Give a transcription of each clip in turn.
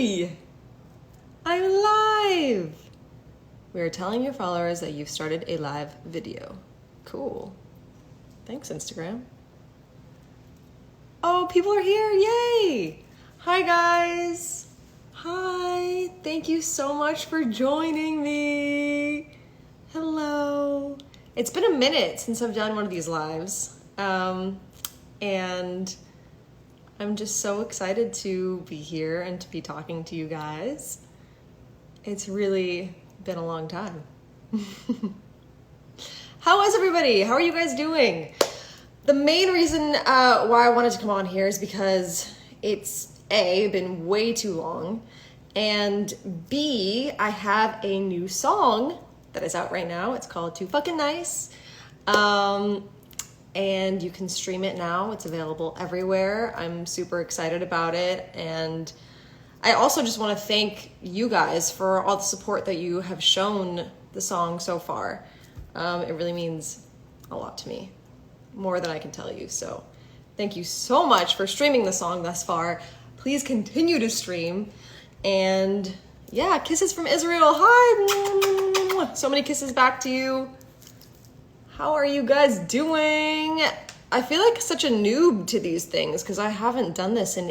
Hi! I'm live! We are telling your followers that you've started a live video. Cool. Thanks, Instagram. Oh, people are here, yay! Hi, guys. Hi, thank you so much for joining me. Hello. It's been a minute since I've done one of these lives. And I'm just so excited to be here and to be talking to you guys. It's really been a long time. How is everybody? How are you guys doing? The main reason why I wanted to come on here is because it's A, been way too long, and B, I have a new song that is out right now. It's called Too Fucking Nice. And you can stream it now. It's available everywhere. I'm super excited about it. And I also just want to thank you guys for all the support that you have shown the song so far. It really means a lot to me, more than I can tell you. So thank you so much for streaming the song thus far. Please continue to stream. And yeah, kisses from Israel. Hi. So many kisses back to you. How are you guys doing? I feel like such a noob to these things because I haven't done this in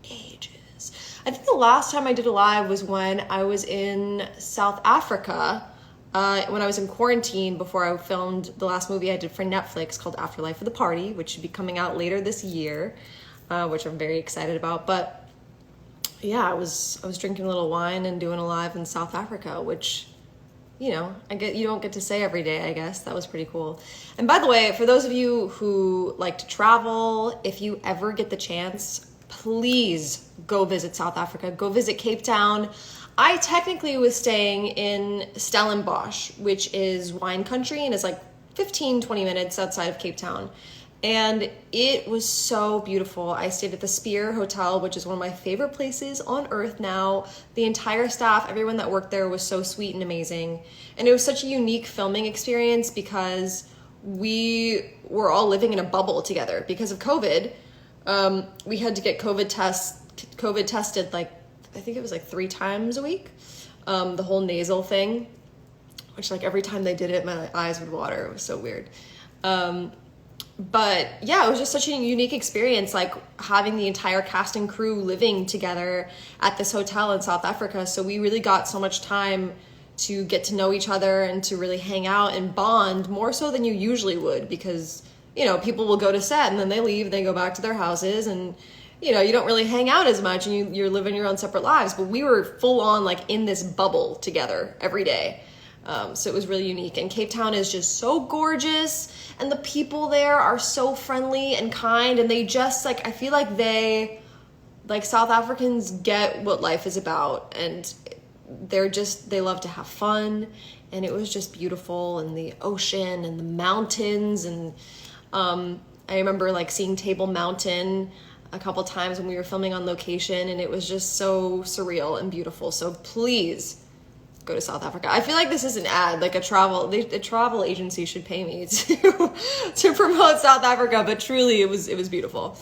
ages. I think the last time I did a live was when I was in South Africa, when I was in quarantine before I filmed the last movie I did for Netflix called Afterlife of the Party, which should be coming out later this year, which I'm very excited about. But yeah, I was drinking a little wine and doing a live in South Africa, which, you know, you don't get to say every day, I guess. That was pretty cool. And by the way, for those of you who like to travel, if you ever get the chance, please go visit South Africa. Go visit Cape Town. I technically was staying in Stellenbosch, which is wine country and is like 15, 20 minutes outside of Cape Town. And it was so beautiful. I stayed at the Spear Hotel, which is one of my favorite places on earth now. The entire staff, everyone that worked there was so sweet and amazing. And it was such a unique filming experience because we were all living in a bubble together because of COVID. We had to get COVID tested like, I think it was like 3 times a week. The whole nasal thing, which like every time they did it, my eyes would water. It was so weird. But yeah, it was just such a unique experience, like having the entire cast and crew living together at this hotel in South Africa. So we really got so much time to get to know each other and to really hang out and bond more so than you usually would, because, you know, people will go to set and then they leave, they go back to their houses and, you know, you don't really hang out as much and you're living your own separate lives. But we were full on like in this bubble together every day. So it was really unique. And Cape Town is just so gorgeous. And the people there are so friendly and kind. And they just like, I feel like South Africans get what life is about. And they love to have fun. And it was just beautiful. And the ocean and the mountains. And I remember like seeing Table Mountain a couple times when we were filming on location. And it was just so surreal and beautiful. So please go to South Africa. I feel like this is an ad, like a travel agency should pay me to promote South Africa, but truly it was beautiful.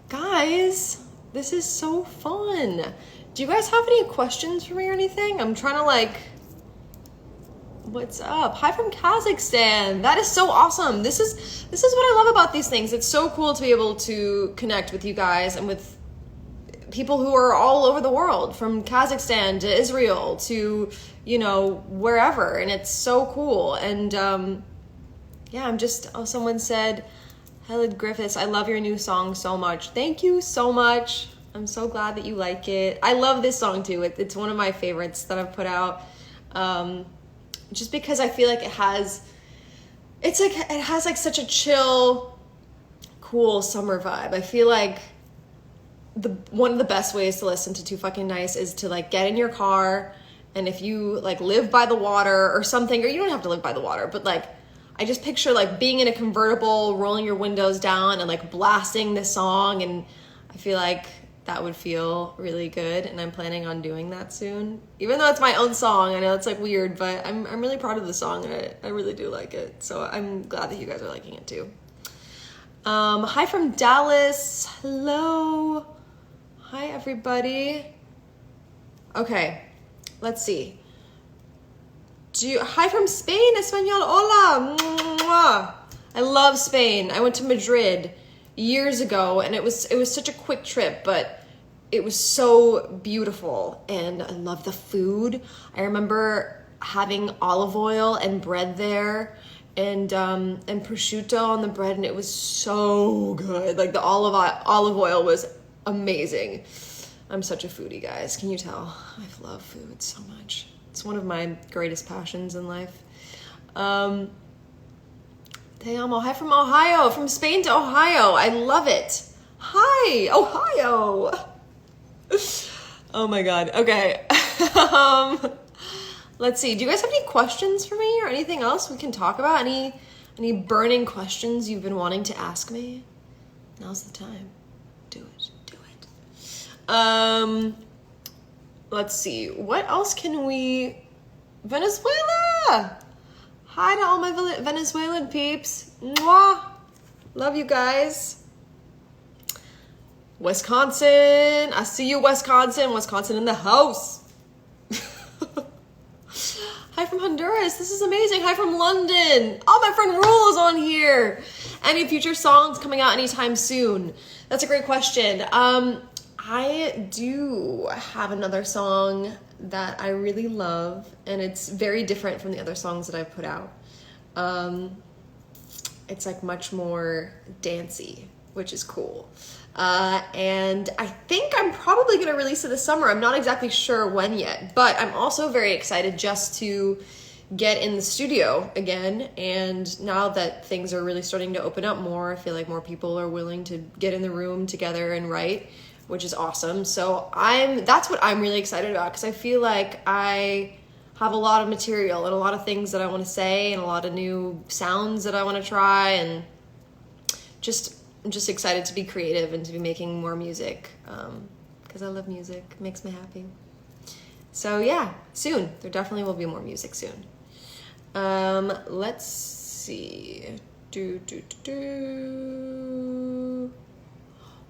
Guys, this is so fun. Do you guys have any questions for me or anything? I'm trying to like, what's up? Hi from Kazakhstan. That is so awesome. This is what I love about these things. It's so cool to be able to connect with you guys and with people who are all over the world, from Kazakhstan to Israel to, you know, wherever. And it's so cool. And yeah, someone said, Helen Griffiths, I love your new song so much. Thank you so much. I'm so glad that you like it. I love this song too. It's one of my favorites that I've put out. Just because I feel like it has like such a chill, cool summer vibe. I feel like one of the best ways to listen to Too Fucking Nice is to like get in your car, and if you like live by the water or something, or you don't have to live by the water, but like I just picture like being in a convertible, rolling your windows down and like blasting this song, and I feel like that would feel really good, and I'm planning on doing that soon. Even though it's my own song, I know it's like weird, but I'm really proud of the song and I really do like it. So I'm glad that you guys are liking it too. Hi from Dallas. Hello. Hi, everybody. Okay, let's see. Hi from Spain, Espanol. Hola. Mwah. I love Spain. I went to Madrid years ago, and it was such a quick trip, but it was so beautiful, and I love the food. I remember having olive oil and bread there, and prosciutto on the bread, and it was so good. Like the olive oil was amazing. I'm such a foodie, guys. Can you tell? I love food so much. It's one of my greatest passions in life. Te amo. Hi from Ohio, from Spain to Ohio. I love it. Hi, Ohio. Oh my God. Okay. Let's see. Do you guys have any questions for me or anything else we can talk about? Any burning questions you've been wanting to ask me? Now's the time. Do it. Let's see. What else can we... Venezuela! Hi to all my Venezuelan peeps. Mwah! Love you guys. Wisconsin. I see you, Wisconsin. Wisconsin in the house. Hi from Honduras. This is amazing. Hi from London. Oh, my friend Rule is on here. Any future songs coming out anytime soon? That's a great question. I do have another song that I really love, and it's very different from the other songs that I've put out. It's like much more dancey, which is cool. And I think I'm probably going to release it this summer. I'm not exactly sure when yet, but I'm also very excited just to get in the studio again. And now that things are really starting to open up more, I feel like more people are willing to get in the room together and write, which is awesome. So that's what I'm really excited about, because I feel like I have a lot of material and a lot of things that I want to say and a lot of new sounds that I want to try, and I'm just excited to be creative and to be making more music, because I love music. It makes me happy. So yeah, soon. There definitely will be more music soon. Let's see.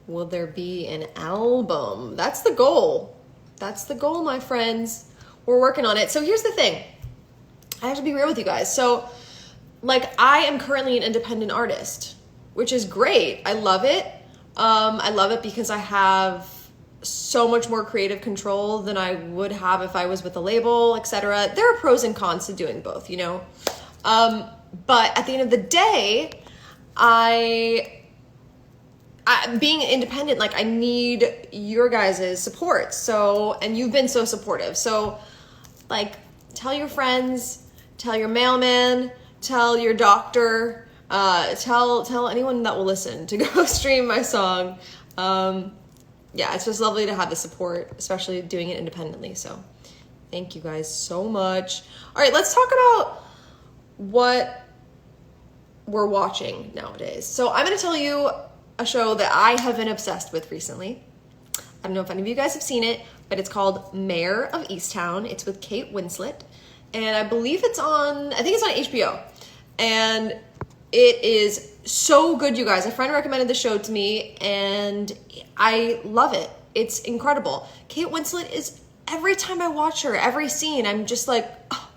Will there be an album? That's the goal. That's the goal, my friends. We're working on it. So here's the thing. I have to be real with you guys. So, like, I am currently an independent artist, which is great. I love it. I love it because I have so much more creative control than I would have if I was with a label, etc. There are pros and cons to doing both, you know? But at the end of the day, being independent, like, I need your guys' support. So, and you've been so supportive. So, like, tell your friends, tell your mailman, tell your doctor, tell anyone that will listen to go stream my song. Yeah, it's just lovely to have the support, especially doing it independently. So, thank you guys so much. All right, let's talk about what we're watching nowadays. So, I'm going to tell you a show that I have been obsessed with recently. I don't know if any of you guys have seen it, but it's called Mayor of Easttown. It's with Kate Winslet, and I believe it's on HBO. And it is so good, you guys. A friend recommended the show to me, and I love it. It's incredible. Kate Winslet is, every time I watch her, every scene, I'm just like, oh,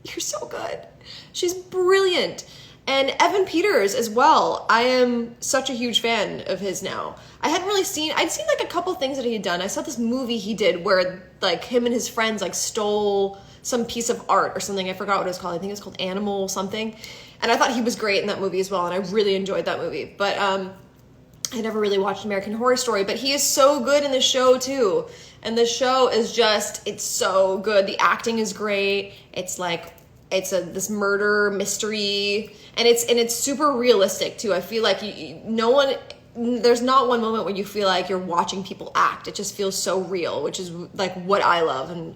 you're so good. She's brilliant. And Evan Peters as well. I am such a huge fan of his now. I'd seen like a couple things that he had done. I saw this movie he did where like him and his friends like stole some piece of art or something. I forgot what it was called. I think it was called Animal something. And I thought he was great in that movie as well. And I really enjoyed that movie. But I never really watched American Horror Story. But he is so good in the show too. And the show is just, it's so good. The acting is great. It's like, this murder mystery, and it's super realistic too. I feel like there's not one moment where you feel like you're watching people act. It just feels so real, which is like what I love, and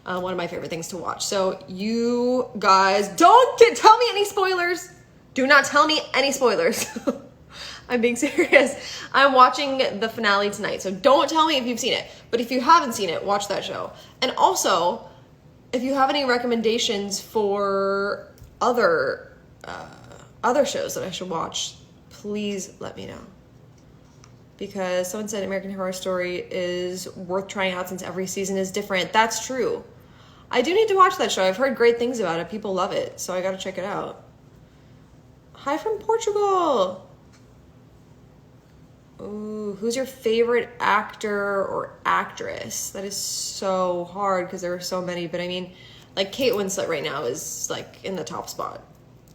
one of my favorite things to watch. So you guys, don't tell me any spoilers. Do not tell me any spoilers. I'm being serious. I'm watching the finale tonight, so don't tell me if you've seen it. But if you haven't seen it, watch that show. And also, if you have any recommendations for other shows that I should watch, please let me know. because someone said American Horror Story is worth trying out since every season is different. That's true. I do need to watch that show. I've heard great things about it. People love it, so I gotta check it out. Hi from Portugal. Ooh, who's your favorite actor or actress? That is so hard because there are so many, but I mean, like Kate Winslet right now is like in the top spot.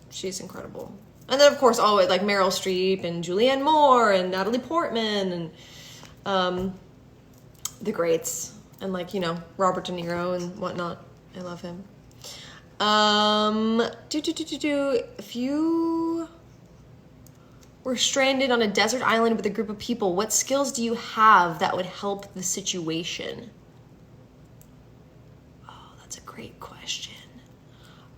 She's incredible. And then of course always like Meryl Streep and Julianne Moore and Natalie Portman and the greats. And like, you know, Robert De Niro and whatnot. I love him. If you were stranded on a desert island with a group of people, what skills do you have that would help the situation? Oh, that's a great question.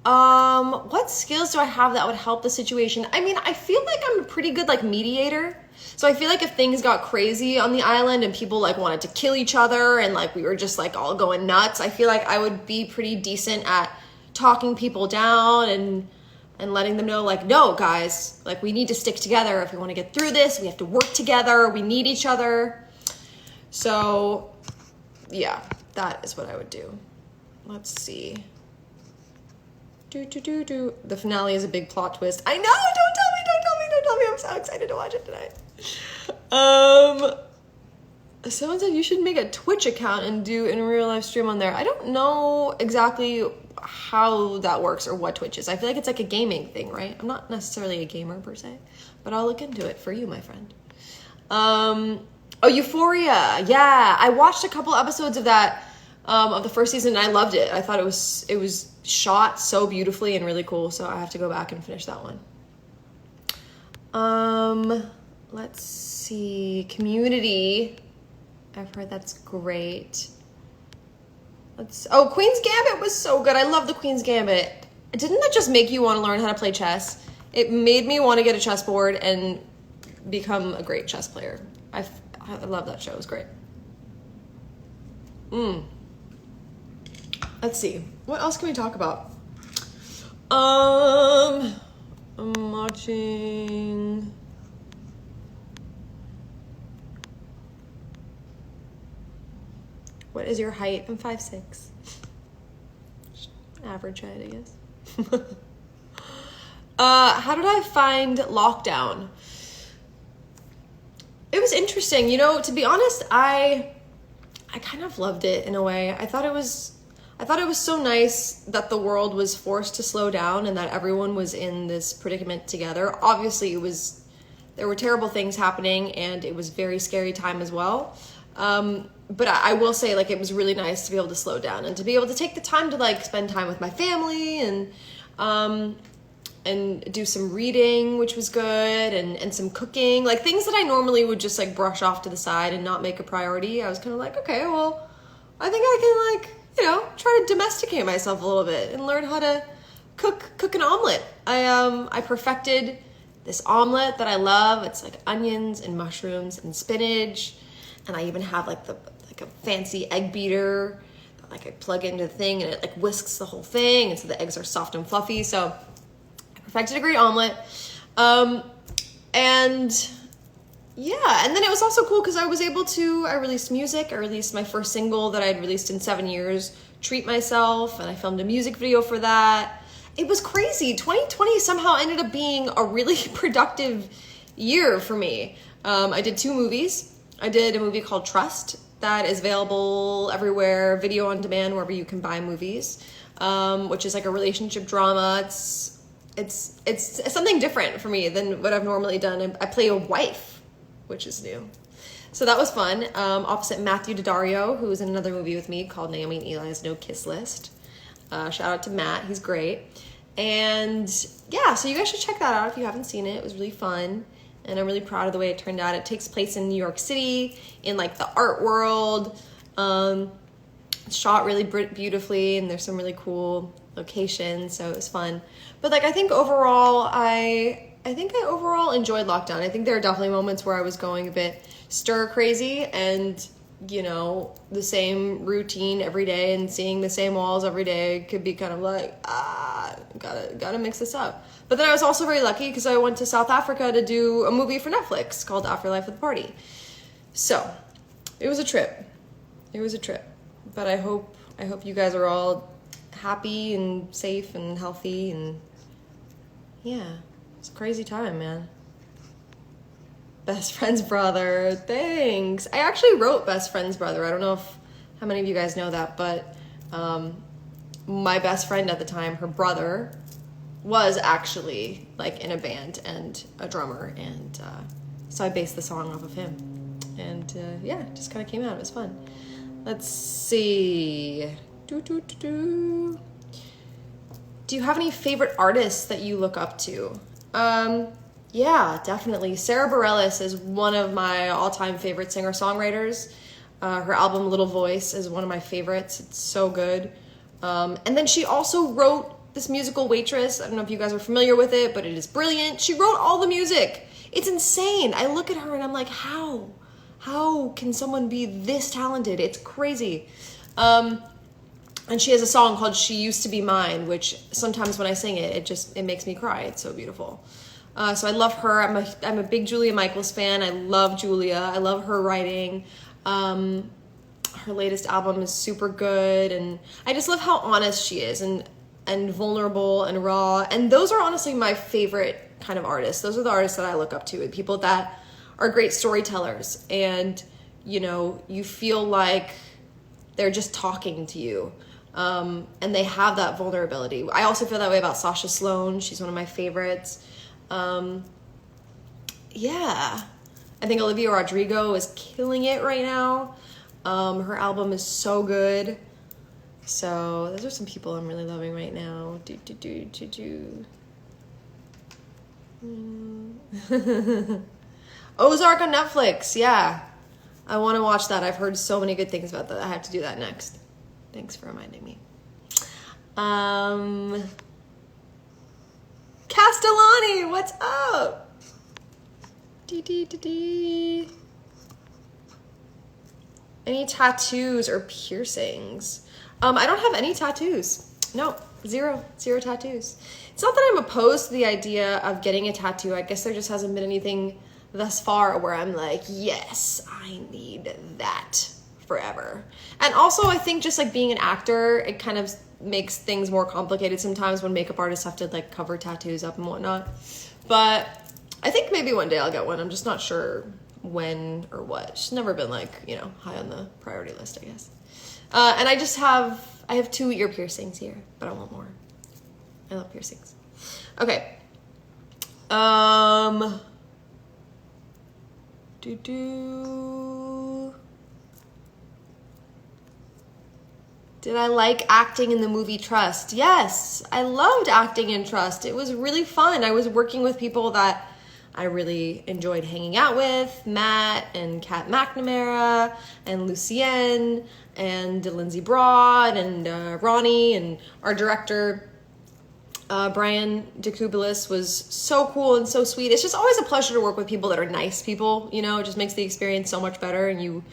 What skills do I have that would help the situation? I mean, I feel like I'm a pretty good like mediator. So I feel like if things got crazy on the island and people like wanted to kill each other and like we were just like all going nuts, I feel like I would be pretty decent at talking people down and letting them know like, no guys, like we need to stick together if we want to get through this. We have to work together. We need each other. So yeah, that is what I would do. Let's see. The finale is a big plot twist. I know, don't tell me. I'm so excited to watch it tonight. Someone said you should make a Twitch account and do in real life stream on there. I don't know exactly how that works or what Twitch is. I feel like it's like a gaming thing, right? I'm not necessarily a gamer per se, but I'll look into it for you, my friend. Oh, Euphoria. Yeah, I watched a couple episodes of that, of the first season, and I loved it. I thought it was shot so beautifully and really cool, so I have to go back and finish that one. Let's see. Community. I've heard that's great. Queen's Gambit was so good. I love the Queen's Gambit. Didn't that just make you want to learn how to play chess? It made me want to get a chessboard and become a great chess player. I love that show. It was great. Let's see. What else can we talk about? I'm watching... What is your height? I'm 5'6". Average height, I guess. How did I find lockdown? It was interesting. You know, to be honest, I kind of loved it in a way. I thought it was so nice that the world was forced to slow down and that everyone was in this predicament together. Obviously, there were terrible things happening and it was a very scary time as well. But I will say, like, it was really nice to be able to slow down and to be able to take the time to like spend time with my family and do some reading, which was good, and some cooking, like things that I normally would just like brush off to the side and not make a priority. I was kind of like, okay, well, I think I can like, you know, try to domesticate myself a little bit and learn how to cook an omelet. I perfected this omelet that I love. It's like onions and mushrooms and spinach, and I even have like a fancy egg beater that like I plug into the thing and it like whisks the whole thing, and so the eggs are soft and fluffy. So I perfected a great omelet. And yeah, and then it was also cool because I released music. I released my first single that I had released in 7 years, Treat Myself, and I filmed a music video for that. It was crazy. 2020 somehow ended up being a really productive year for me. I did 2 movies. I did a movie called Trust that is available everywhere, video on demand, wherever you can buy movies, which is like a relationship drama. It's something different for me than what I've normally done. I play a wife, which is new. So that was fun. Opposite Matthew Daddario, who was in another movie with me called Naomi and Eli's No Kiss List. Shout out to Matt, he's great. And yeah, so you guys should check that out if you haven't seen it. It was really fun. And I'm really proud of the way it turned out. It takes place in New York City, in like the art world. It's shot really beautifully, and there's some really cool locations, so it was fun. But like, I think overall, I overall enjoyed lockdown. I think there are definitely moments where I was going a bit stir crazy, and you know, the same routine every day and seeing the same walls every day could be kind of like, gotta mix this up. But then I was also very lucky because I went to South Africa to do a movie for Netflix called Afterlife with the Party. So, it was a trip. It was a trip. But I hope you guys are all happy and safe and healthy, and yeah, it's a crazy time, man. Best friend's brother, thanks. I actually wrote Best Friend's Brother. I don't know how many of you guys know that, but my best friend at the time, her brother, was actually like in a band and a drummer, and so I based the song off of him, and yeah, it just kind of came out. It was fun. Let's see. Do you have any favorite artists that you look up to? Yeah, definitely. Sarah Bareilles is one of my all-time favorite singer-songwriters. Her album Little Voice is one of my favorites. It's so good. And then she also wrote this musical Waitress. I don't know if you guys are familiar with it, but it is brilliant. She wrote all the music. It's insane. I look at her and I'm like, how? How can someone be this talented? It's crazy. And she has a song called She Used to Be Mine, which sometimes when I sing it, it makes me cry. It's so beautiful. So I love her. I'm a big Julia Michaels fan. I love Julia. I love her writing. Her latest album is super good, and I just love how honest she is and vulnerable and raw. And those are honestly my favorite kind of artists. Those are the artists that I look up to, people that are great storytellers, and you feel like they're just talking to you. And they have that vulnerability. I also feel that way about Sasha Sloan. She's one of my favorites. Yeah, I think Olivia Rodrigo is killing it right now. Her album is so good. So those are some people I'm really loving right now. Ozark on Netflix. Yeah, I want to watch that. I've heard so many good things about that. I have to do that next. Thanks for reminding me. Castellani, what's up? Any tattoos or piercings? I don't have any tattoos. No, zero tattoos. It's not that I'm opposed to the idea of getting a tattoo. I guess there just hasn't been anything thus far where I'm like, yes, I need that forever. And also I think just like being an actor, it kind of makes things more complicated sometimes when makeup artists have to like cover tattoos up and whatnot. But I think maybe one day I'll get one. I'm just not sure when or what. It's never been like, high on the priority list, I guess. And I have 2 ear piercings here, but I want more. I love piercings. Okay. Did I like acting in the movie Trust? Yes, I loved acting in Trust. It was really fun. I was working with people that I really enjoyed hanging out with, Matt and Kat McNamara and Lucienne and Lindsay Broad and Ronnie, and our director, Brian DeKubelis, was so cool and so sweet. It's just always a pleasure to work with people that are nice people, it just makes the experience so much better, and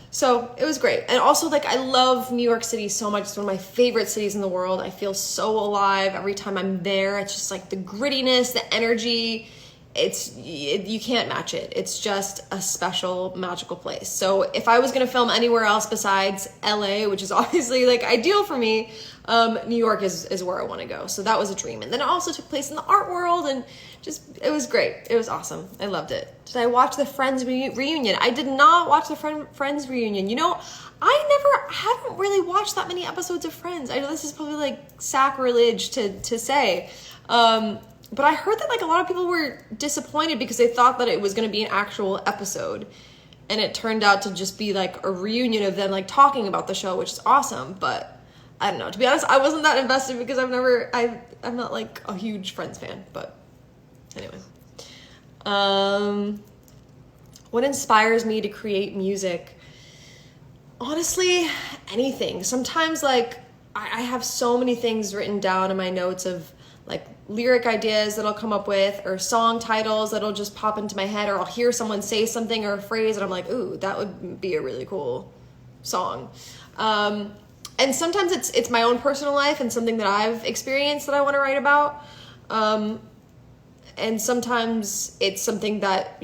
so it was great. And also, like, I love New York City so much. It's one of my favorite cities in the world. I feel so alive every time I'm there. It's just like the grittiness, the energy. You can't match it. It's just a special, magical place. So if I was going to film anywhere else besides LA, which is obviously like ideal for me, New York is where I want to go. So that was a dream. And then it also took place in the art world, and it was great. It was awesome. I loved it. Did I watch the Friends reunion? I did not watch the Friends reunion. I haven't really watched that many episodes of Friends. I know this is probably like sacrilege to say. But I heard that like a lot of people were disappointed because they thought that it was going to be an actual episode, and it turned out to just be like a reunion of them like talking about the show, which is awesome. But I don't know. To be honest, I wasn't that invested because I'm not like a huge Friends fan. But anyway, what inspires me to create music? Honestly, anything. Sometimes like I have so many things written down in my notes of like lyric ideas that I'll come up with, or song titles that'll just pop into my head, or I'll hear someone say something or a phrase and I'm like, ooh, that would be a really cool song. And sometimes it's my own personal life and something that I've experienced that I want to write about. And sometimes it's something that,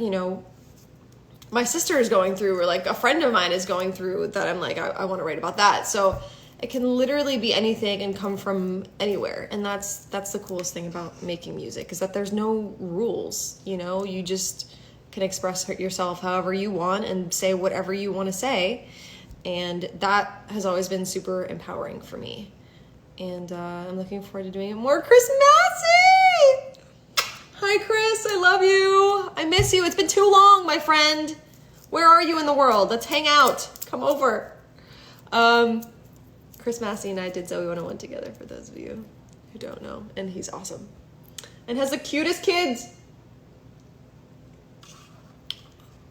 my sister is going through, or like a friend of mine is going through, that I'm like, I want to write about that. So it can literally be anything and come from anywhere. And that's the coolest thing about making music, is that there's no rules, you know, you just can express yourself however you want and say whatever you want to say. And that has always been super empowering for me. And I'm looking forward to doing it more. Chris Massey! Hi, Chris. I love you. I miss you. It's been too long, my friend. Where are you in the world? Let's hang out. Come over. Chris Massey and I did Zoe 101 together, for those of you who don't know. And he's awesome. And has the cutest kids.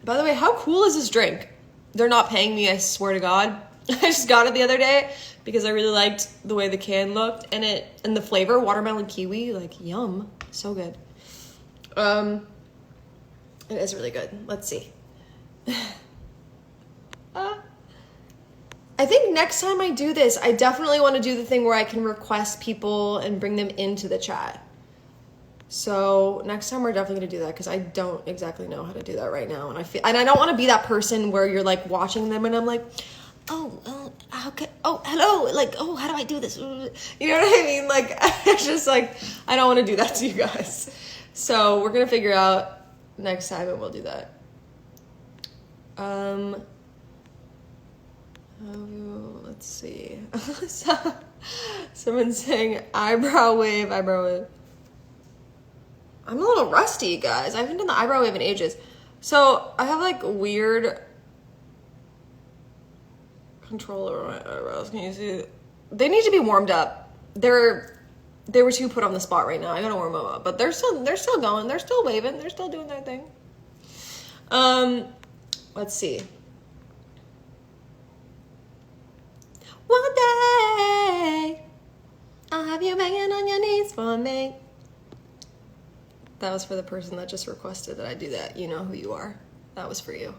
By the way, how cool is this drink? They're not paying me, I swear to God. I just got it the other day because I really liked the way the can looked, and the flavor, watermelon kiwi, like yum, so good. It is really good. Let's see. I think next time I do this, I definitely want to do the thing where I can request people and bring them into the chat. So next time we're definitely gonna do that, because I don't exactly know how to do that right now, and I don't want to be that person where you're like watching them and I'm like, hello, like, oh, how do I do this? You know what I mean? Like, it's just like, I don't want to do that to you guys. So we're gonna figure out next time, and we'll do that. Let's see. Someone's saying eyebrow wave. I'm a little rusty, guys. I haven't done the eyebrow wave in ages. So I have like weird control over my eyebrows. Can you see? They need to be warmed up. They were too put on the spot right now. I gotta warm them up, but they're still going. They're still waving. They're still doing their thing. Let's see. One day I'll have you begging on your knees for me. That was for the person that just requested that I do that. You know who you are. That was for you.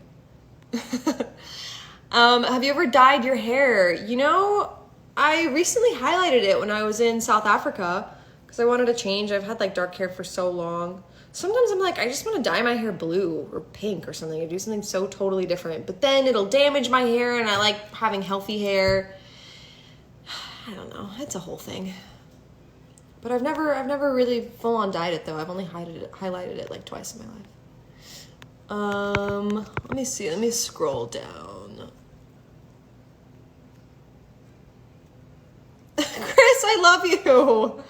Have you ever dyed your hair? You know, I recently highlighted it when I was in South Africa because I wanted to change. I've had like dark hair for so long. Sometimes I'm like, I just want to dye my hair blue or pink or something, or do something so totally different. But then it'll damage my hair, and I like having healthy hair. I don't know. It's a whole thing. But I've never really full on dyed it though. I've only highlighted it like twice in my life. Let me see. Let me scroll down. Chris, I love you.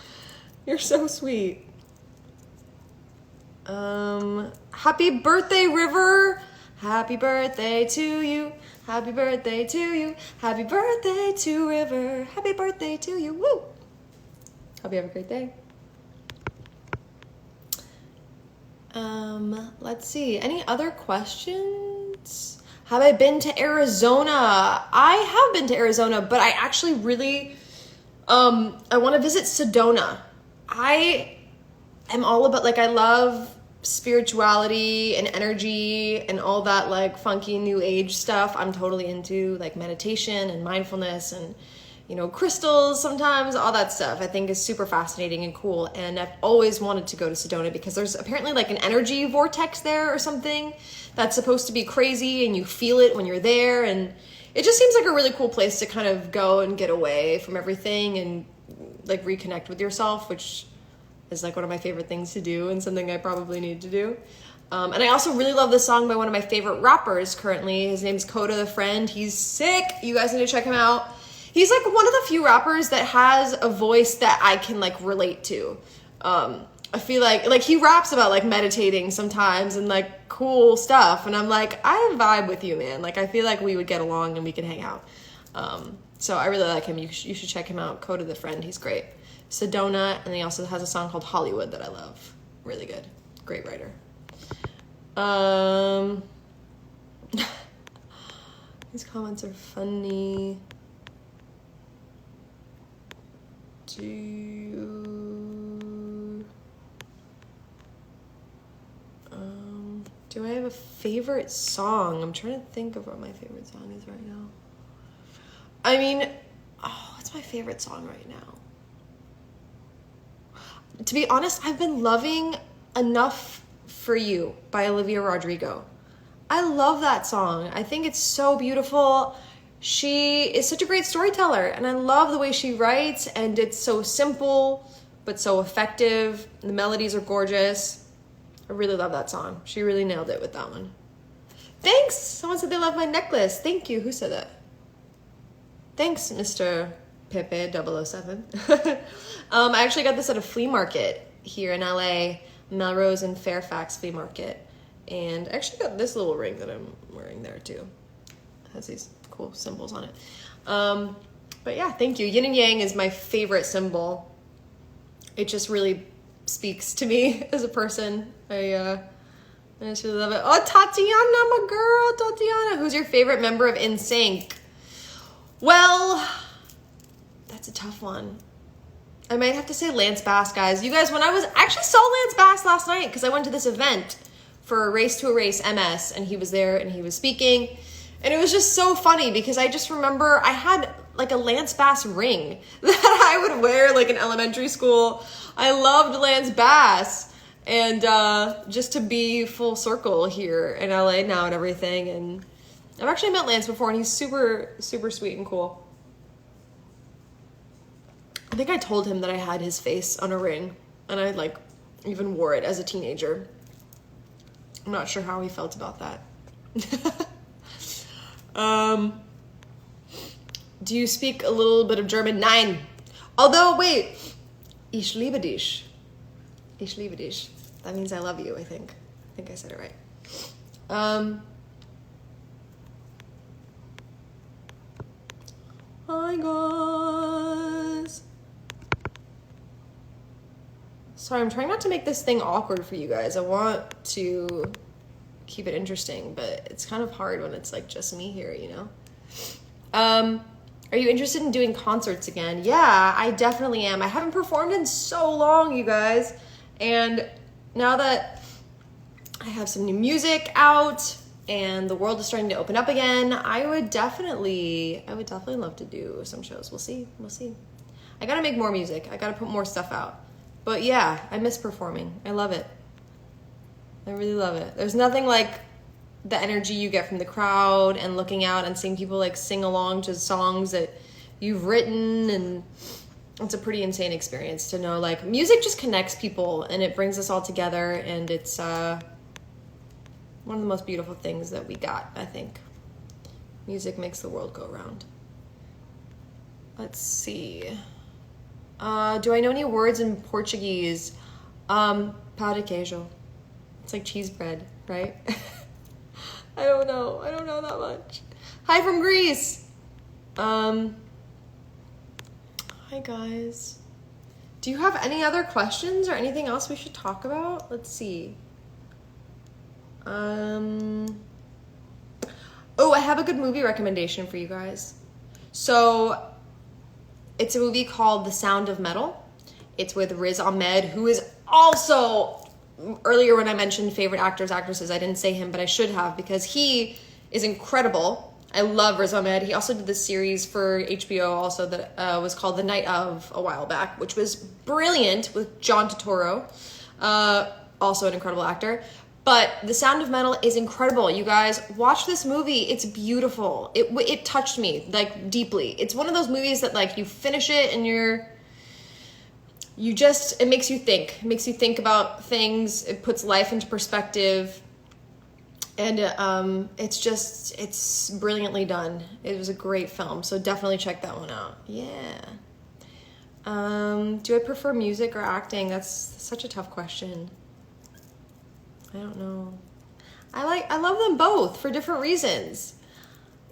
You're so sweet. Happy birthday, River. Happy birthday to you. Happy birthday to you. Happy birthday to River. Happy birthday to you. Woo! Hope you have a great day. Let's see. Any other questions? Have I been to Arizona? I have been to Arizona, but I actually really, I want to visit Sedona. I am all about, like, I love spirituality and energy and all that, like, funky new age stuff. I'm totally into, like, meditation and mindfulness and, you know, crystals sometimes, all that stuff I think is super fascinating and cool. And I've always wanted to go to Sedona because there's apparently like an energy vortex there or something that's supposed to be crazy, and you feel it when you're there. And it just seems like a really cool place to kind of go and get away from everything and like reconnect with yourself, which is like one of my favorite things to do and something I probably need to do. And I also really love this song by one of my favorite rappers currently. His name's Coda the Friend. He's sick. You guys need to check him out. He's like one of the few rappers that has a voice that I can like relate to. I feel like he raps about like meditating sometimes and like cool stuff. And I'm like, I vibe with you, man. Like I feel like we would get along and we could hang out. So I really like him. You should check him out. Coda the Friend. He's great. Sedona. And he also has a song called Hollywood that I love. Really good. Great writer. These comments are funny. Do I have a favorite song? I'm trying to think of what my favorite song is right now. I mean, what's my favorite song right now? To be honest, I've been loving Enough for You by Olivia Rodrigo. I love that song. I think it's so beautiful. She is such a great storyteller, and I love the way she writes, and it's so simple, but so effective. The melodies are gorgeous. I really love that song. She really nailed it with that one. Thanks! Someone said they love my necklace. Thank you. Who said that? Thanks, Mr. Pepe 007. I actually got this at a flea market here in LA, Melrose and Fairfax flea market. And I actually got this little ring that I'm wearing there too. It has these cool symbols on it. But yeah, thank you. Yin and yang is my favorite symbol. It just really speaks to me as a person. I just really love it. Oh, Tatiana, my girl, Tatiana. Who's your favorite member of Nsync? Well, that's a tough one. I might have to say Lance Bass, guys. You guys, when I actually saw Lance Bass last night, because I went to this event for Race to Erase MS, and he was there and he was speaking. And it was just so funny because I just remember I had like a Lance Bass ring that I would wear like in elementary school. I loved Lance Bass. And just to be full circle here in LA now and everything. And I've actually met Lance before, and he's super, super sweet and cool. I think I told him that I had his face on a ring, and I like even wore it as a teenager. I'm not sure how he felt about that. Do you speak a little bit of German? Nein. Although, wait. Ich liebe dich. Ich liebe dich. That means I love you, I think. I think I said it right. Hi, guys. Sorry, I'm trying not to make this thing awkward for you guys. I want to keep it interesting, but it's kind of hard when it's like just me here, you know? Are you interested in doing concerts again? Yeah, I definitely am. I haven't performed in so long, you guys. And now that I have some new music out and the world is starting to open up again, I would definitely love to do some shows. We'll see. I gotta make more music. I gotta put more stuff out. But yeah, I miss performing. I love it. I really love it. There's nothing like the energy you get from the crowd and looking out and seeing people like sing along to songs that you've written, and it's a pretty insane experience to know like music just connects people and it brings us all together, and it's one of the most beautiful things that we got, I think. Music makes the world go round. Let's see. Do I know any words in Portuguese? Pão de queijo. It's like cheese bread, right? I don't know that much. Hi from Greece. Hi guys. Do you have any other questions or anything else we should talk about? Let's see. Oh, I have a good movie recommendation for you guys. So it's a movie called The Sound of Metal. It's with Riz Ahmed, who is also, earlier when I mentioned favorite actors, actresses, I didn't say him, but I should have, because he is incredible. I love Riz Ahmed. He also did this series for HBO also that was called The Night Of a while back, which was brilliant with John Turturro, also an incredible actor. But The Sound of Metal is incredible. You guys, watch this movie. It's beautiful. It touched me like deeply. It's one of those movies that like you finish it and it makes you think. It makes you think about things. It puts life into perspective. And it's brilliantly done. It was a great film. So definitely check that one out. Yeah. Do I prefer music or acting? That's such a tough question. I don't know. I love them both for different reasons.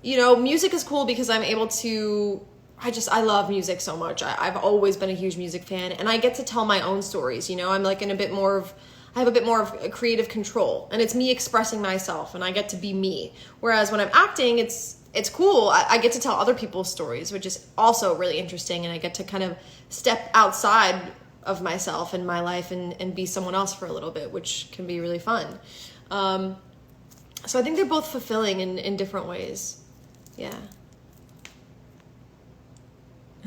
You know, music is cool because I'm able to, I love music so much. I've always been a huge music fan, and I get to tell my own stories. You know, I'm like I have a bit more of a creative control, and it's me expressing myself, and I get to be me. Whereas when I'm acting, it's cool. I get to tell other people's stories, which is also really interesting, and I get to kind of step outside of myself and my life and be someone else for a little bit, which can be really fun. So I think they're both fulfilling in different ways. Yeah.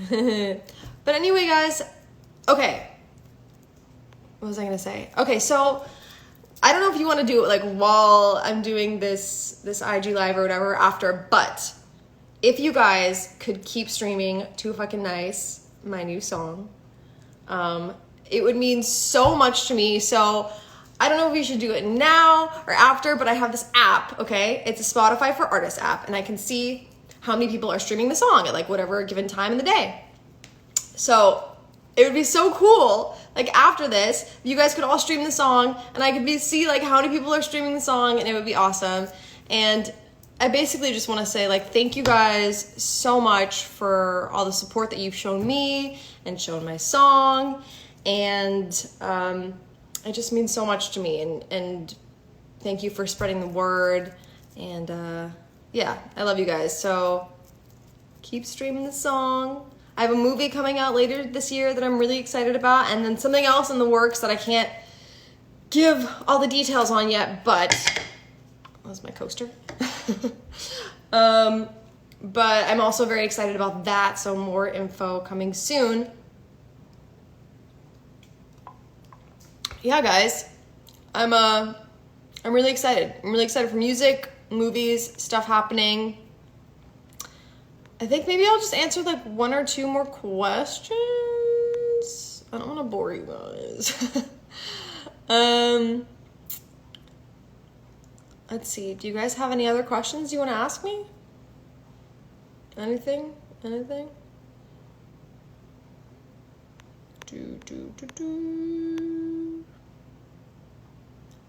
But anyway, guys, okay. What was I going to say? Okay, so I don't know if you want to do it like while I'm doing this IG live or whatever after, but if you guys could keep streaming Too Fucking Nice, my new song, it would mean so much to me. So I don't know if you should do it now or after, but I have this app, okay? It's a Spotify for Artists app, and I can see how many people are streaming the song at like whatever given time in the day. So it would be so cool, like after this, you guys could all stream the song, and I could see like how many people are streaming the song, and it would be awesome. And I basically just want to say like thank you guys so much for all the support that you've shown me and shown my song, and it just means so much to me. And thank you for spreading the word. And yeah, I love you guys. So keep streaming the song. I have a movie coming out later this year that I'm really excited about, and then something else in the works that I can't give all the details on yet, but that was my coaster. But I'm also very excited about that, so more info coming soon. Yeah, guys, I'm really excited. I'm really excited for music, movies, stuff happening. I think maybe I'll just answer like one or two more questions. I don't want to bore you guys. Let's see. Do you guys have any other questions you want to ask me? Anything?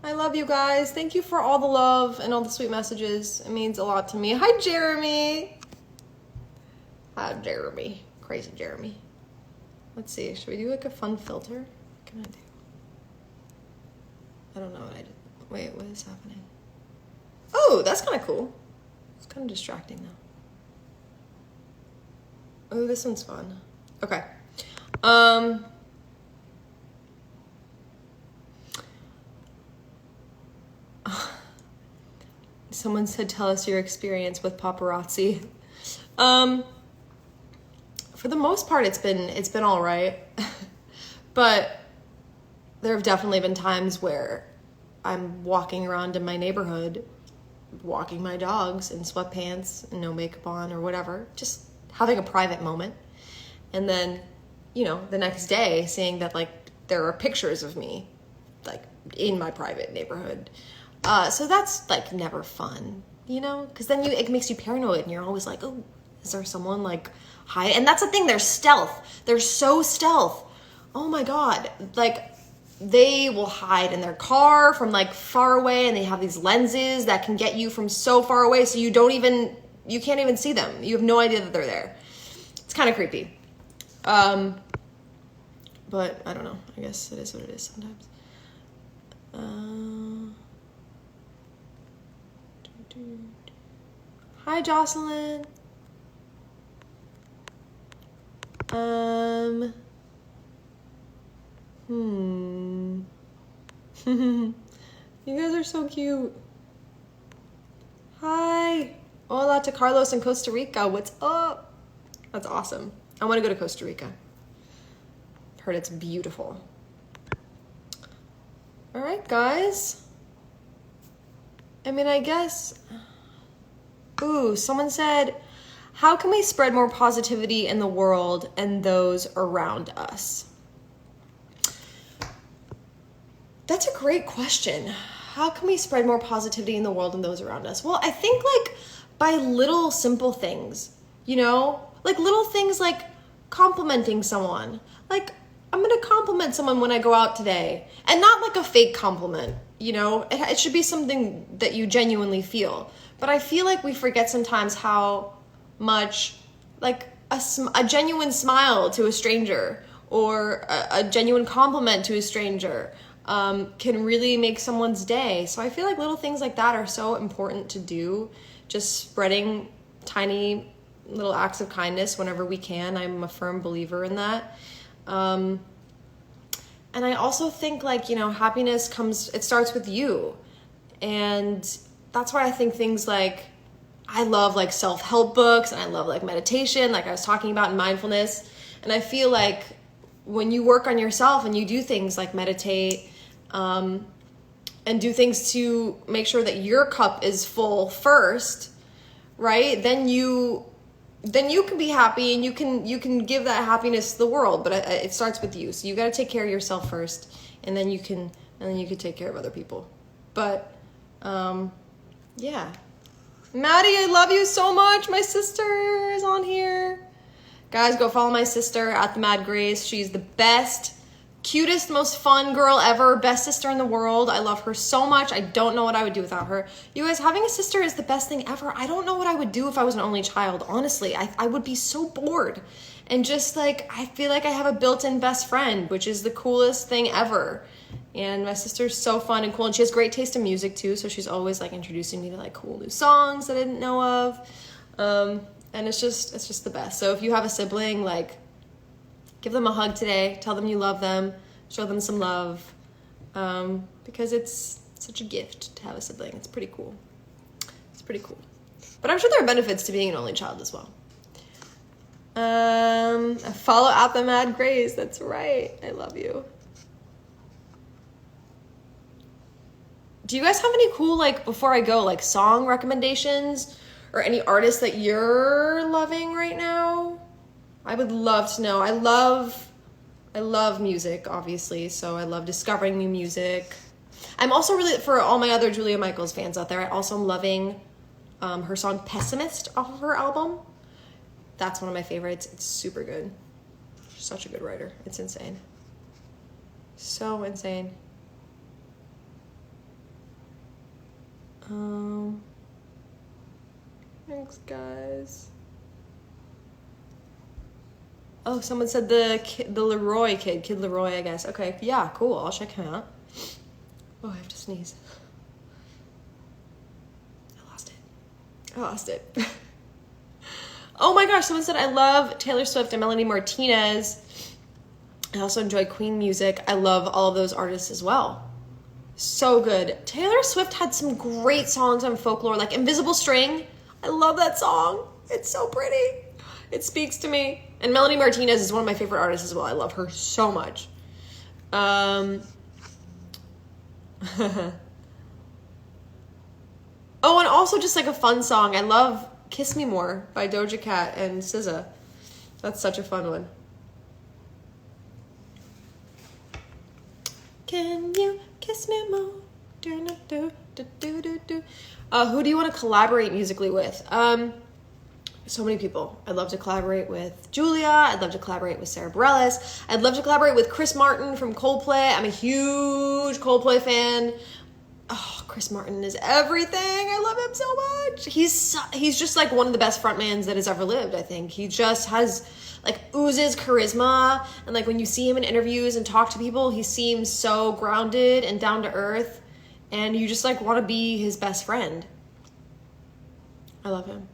I love you guys. Thank you for all the love and all the sweet messages. It means a lot to me. Hi, Jeremy. Hi, Jeremy. Crazy Jeremy. Let's see. Should we do like a fun filter? What can I do? I don't know what I did. Wait, what is happening? Oh, that's kind of cool. It's kind of distracting though. Oh, this one's fun. Okay. Someone said, tell us your experience with paparazzi. For the most part, it's been all right. But there have definitely been times where I'm walking around in my neighborhood, walking my dogs in sweatpants and no makeup on or whatever, just having a private moment. And then, the next day seeing that like there are pictures of me like in my private neighborhood. So that's like never fun, because then it makes you paranoid and you're always like, oh, is there someone like hide? And that's the thing, they're stealth. They're so stealth. Oh my God. Like they will hide in their car from like far away, and they have these lenses that can get you from so far away. So you can't even see them. You have no idea that they're there. It's kind of creepy. But I don't know. I guess it is what it is sometimes. Hi, Jocelyn. You guys are so cute. Hi. Hola to Carlos in Costa Rica. What's up? That's awesome. I want to go to Costa Rica. Heard it's beautiful. All right, guys. I guess... Ooh, someone said, how can we spread more positivity in the world and those around us? That's a great question. How can we spread more positivity in the world and those around us? Well, I think like by little simple things, like little things like complimenting someone. Like I'm going to compliment someone when I go out today, and not like a fake compliment, it should be something that you genuinely feel. But I feel like we forget sometimes how much like a genuine smile to a stranger or a genuine compliment to a stranger can really make someone's day. So I feel like little things like that are so important to do, just spreading tiny little acts of kindness whenever we can. I'm a firm believer in that. And I also think like, happiness it starts with you. And that's why I think things like, I love like self-help books, and I love like meditation, like I was talking about in mindfulness. And I feel like when you work on yourself and you do things like meditate, and do things to make sure that your cup is full first, right? Then you can be happy, and you can give that happiness to the world. But it starts with you. So you got to take care of yourself first, and then you can take care of other people. But yeah, Maddie, I love you so much. My sister is on here. Guys, go follow my sister at the Mad Grace. She's the best, cutest, most fun girl ever. Best sister in the world. I love her so much. I don't know what I would do without her. You guys, having a sister is the best thing ever. I don't know what I would do if I was an only child. Honestly, I would be so bored. And just like, I feel like I have a built-in best friend, which is the coolest thing ever. And my sister's so fun and cool. And she has great taste in music too. So she's always like introducing me to like cool new songs that I didn't know of. And it's just the best. So if you have a sibling, like, give them a hug today. Tell them you love them. Show them some love. Because it's such a gift to have a sibling. It's pretty cool. It's pretty cool. But I'm sure there are benefits to being an only child as well. Follow at the Mad Grace. That's right. I love you. Do you guys have any cool, like, before I go, like, song recommendations? Or any artists that you're loving right now? I would love to know. I love music, obviously, so I love discovering new music. I'm also really, for all my other Julia Michaels fans out there, I also am loving her song Pessimist off of her album. That's one of my favorites. It's super good. She's such a good writer. It's insane. So insane. Thanks, guys. Oh, someone said the Leroy Kid Leroy, I guess. Okay, yeah, cool. I'll check him out. Oh, I have to sneeze. I lost it. Oh my gosh, someone said I love Taylor Swift and Melanie Martinez. I also enjoy Queen music. I love all of those artists as well. So good. Taylor Swift had some great songs on Folklore, like Invisible String. I love that song. It's so pretty. It speaks to me. And Melanie Martinez is one of my favorite artists as well. I love her so much. Oh, and also just like a fun song. I love Kiss Me More by Doja Cat and SZA. That's such a fun one. Can you kiss me more? Who do you want to collaborate musically with? So many people. I'd love to collaborate with Julia. I'd love to collaborate with Sarah Bareilles. I'd love to collaborate with Chris Martin from Coldplay. I'm a huge Coldplay fan. Oh, Chris Martin is everything. I love him so much. He's just like one of the best frontmans that has ever lived, I think. He just has like oozes charisma, and like when you see him in interviews and talk to people, he seems so grounded and down to earth, and you just like want to be his best friend. I love him.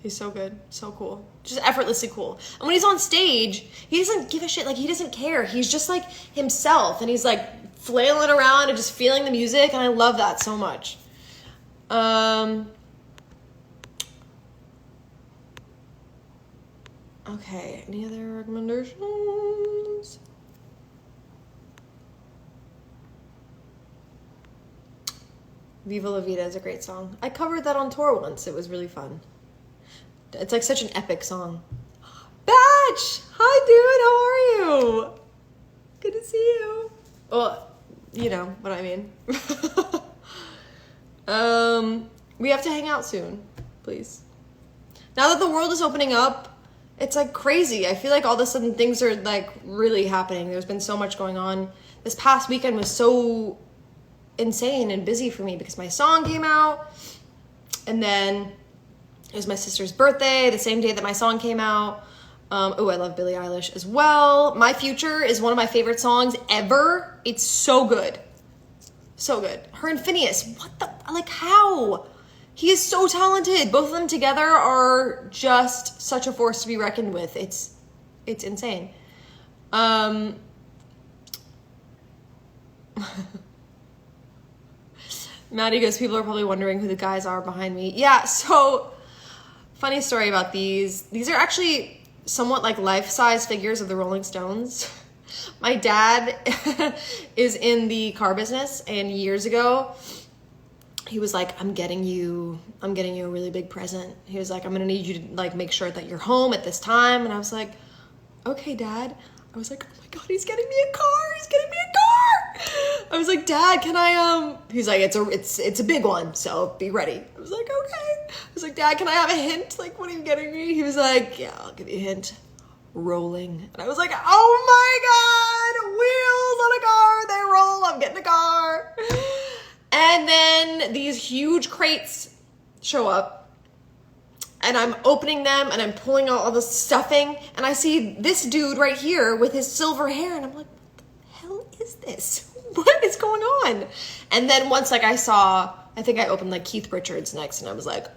He's so good, so cool, just effortlessly cool. And when he's on stage, he doesn't give a shit. Like, he doesn't care. He's just like himself, and he's like flailing around and just feeling the music, and I love that so much. Okay, any other recommendations? Viva La Vida is a great song. I covered that on tour once. It was really fun. It's like such an epic song. Batch! Hi, dude. How are you? Good to see you. Well, you know what I mean. We have to hang out soon, please. Now that the world is opening up, it's like crazy. I feel like all of a sudden things are like really happening. There's been so much going on. This past weekend was so insane and busy for me because my song came out, and then it was my sister's birthday the same day that my song came out. Oh, I love Billie Eilish as well. My Future is one of my favorite songs ever. It's so good. So good. Her and Phineas. What the? Like, how? He is so talented. Both of them together are just such a force to be reckoned with. It's insane. Maddie goes, people are probably wondering who the guys are behind me. Yeah, so funny story about these. These are actually somewhat like life-size figures of the Rolling Stones. My dad is in the car business, and years ago, he was like, I'm getting you a really big present. He was like, I'm gonna need you to like make sure that you're home at this time. And I was like, okay, Dad. I was like, oh my God, he's getting me a car. He's getting me a car. I was like, Dad, can I, he's like, it's a big one, so be ready. I was like, okay. I was like, Dad, can I have a hint? Like, what are you getting me? He was like, yeah, I'll give you a hint. Rolling. And I was like, oh my God, wheels on a car, they roll, I'm getting a car. And then these huge crates show up, and I'm opening them and I'm pulling out all the stuffing, and I see this dude right here with his silver hair, and I'm like, what the hell is this? What is going on? And then once like I think I opened like Keith Richards next, and I was like,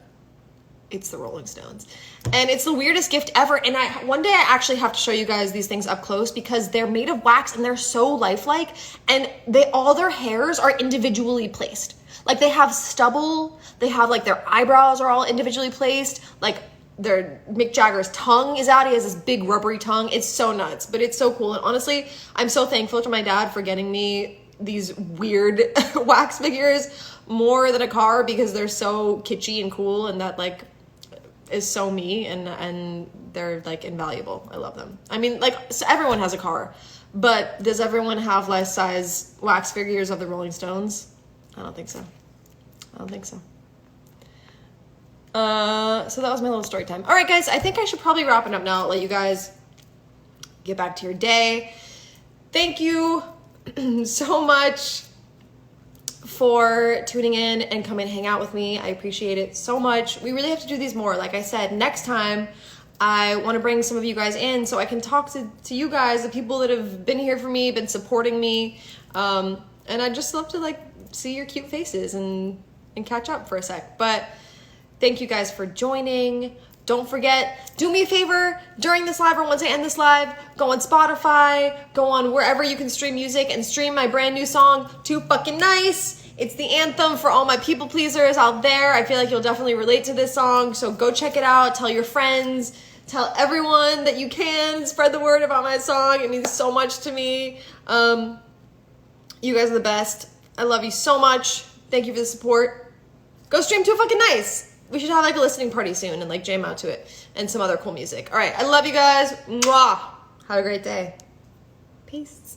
it's the Rolling Stones. And it's the weirdest gift ever. And one day I actually have to show you guys these things up close, because they're made of wax and they're so lifelike, and all their hairs are individually placed. Like, they have stubble, they have like their eyebrows are all individually placed, like Mick Jagger's tongue is out. He has this big rubbery tongue. It's so nuts, but it's so cool. And honestly, I'm so thankful to my dad for getting me these weird wax figures more than a car, because they're so kitschy and cool, and that like is so me, and they're like invaluable. I love them. I mean, like, so everyone has a car, but does everyone have life size wax figures of the Rolling Stones? I don't think so. So that was my little story time. All right, guys, I think I should probably wrap it up now. Let you guys get back to your day. Thank you so much for tuning in and coming and hang out with me. I appreciate it so much. We really have to do these more. Like I said, next time I want to bring some of you guys in so I can talk to you guys, the people that have been here for me, been supporting me. And I'd just love to like see your cute faces and catch up for a sec. But thank you guys for joining. Don't forget, do me a favor during this live or once I end this live, go on Spotify, go on wherever you can stream music and stream my brand new song, Too Fucking Nice. It's the anthem for all my people pleasers out there. I feel like you'll definitely relate to this song, so go check it out. Tell your friends, tell everyone that you can. Spread the word about my song. It means so much to me. You guys are the best. I love you so much. Thank you for the support. Go stream Too Fucking Nice. We should have like a listening party soon and like jam out to it and some other cool music. All right, I love you guys. Mwah. Have a great day. Peace.